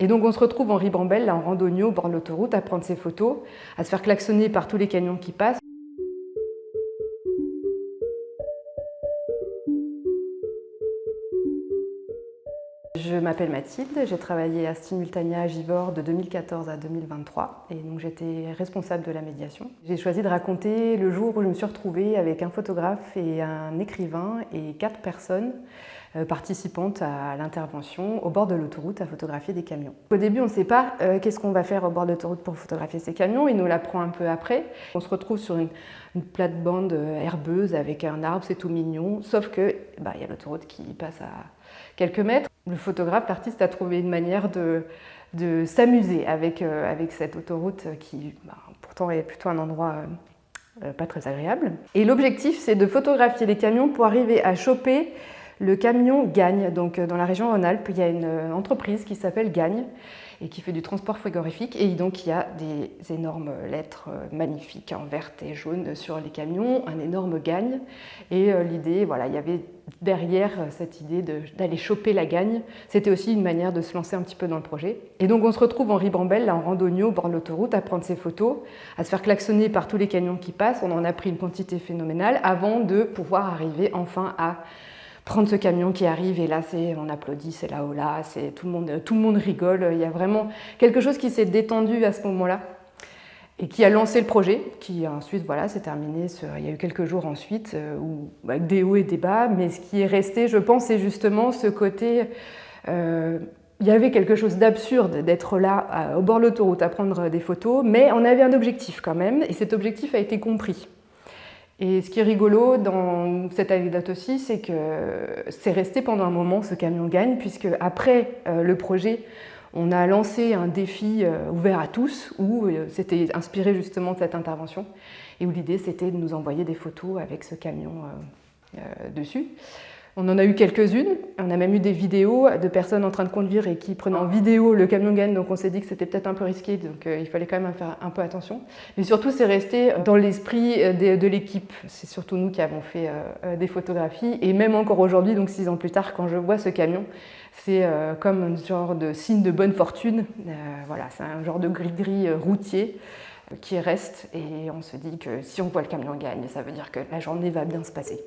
Et donc on se retrouve en ribambelle, là, en randonnée au bord de l'autoroute, à prendre ses photos, à se faire klaxonner par tous les camions qui passent. Je m'appelle Mathilde, j'ai travaillé à Simultania à Givors de 2014 à 2023 et donc j'étais responsable de la médiation. J'ai choisi de raconter le jour où je me suis retrouvée avec un photographe et un écrivain et 4 personnes participantes à l'intervention au bord de l'autoroute à photographier des camions. Au début, on ne sait pas qu'est-ce qu'on va faire au bord de l'autoroute pour photographier ces camions, il nous l'apprend un peu après. On se retrouve sur une plate-bande herbeuse avec un arbre, c'est tout mignon, sauf que y a l'autoroute qui passe à quelques mètres. Le photographe, l'artiste, a trouvé une manière de s'amuser avec cette autoroute qui pourtant est plutôt un endroit pas très agréable. Et l'objectif, c'est de photographier les camions pour arriver à choper le camion Gagne. Donc dans la région Rhône-Alpes, il y a une entreprise qui s'appelle Gagne et qui fait du transport frigorifique. Et donc il y a des énormes lettres magnifiques en vert et jaune sur les camions, un énorme Gagne. Et l'idée, voilà, il y avait derrière cette idée d'aller choper la Gagne. C'était aussi une manière de se lancer un petit peu dans le projet. Et donc on se retrouve en ribambelle, là, en randonnée au bord de l'autoroute, à prendre ses photos, à se faire klaxonner par tous les camions qui passent. On en a pris une quantité phénoménale avant de pouvoir arriver enfin à prendre ce camion qui arrive et là on applaudit, c'est là, oh là, tout le monde rigole. Il y a vraiment quelque chose qui s'est détendu à ce moment-là et qui a lancé le projet, qui ensuite s'est terminé. Il y a eu quelques jours ensuite avec des hauts et des bas, mais ce qui est resté, je pense, c'est justement ce côté. Il y avait quelque chose d'absurde d'être là au bord de l'autoroute à prendre des photos, mais on avait un objectif quand même, et cet objectif a été compris. Et ce qui est rigolo dans cette anecdote aussi, c'est que c'est resté pendant un moment ce camion Gagne, puisque après le projet, on a lancé un défi ouvert à tous, où c'était inspiré justement de cette intervention, et où l'idée c'était de nous envoyer des photos avec ce camion dessus. On en a eu quelques-unes, on a même eu des vidéos de personnes en train de conduire et qui prenaient en vidéo le camion Gagne, donc on s'est dit que c'était peut-être un peu risqué, donc il fallait quand même faire un peu attention. Mais surtout, c'est resté dans l'esprit de l'équipe. C'est surtout nous qui avons fait des photographies, et même encore aujourd'hui, donc 6 ans plus tard, quand je vois ce camion, c'est comme un genre de signe de bonne fortune. Voilà, c'est un genre de gris-gris routier qui reste, et on se dit que si on voit le camion Gagne, ça veut dire que la journée va bien se passer.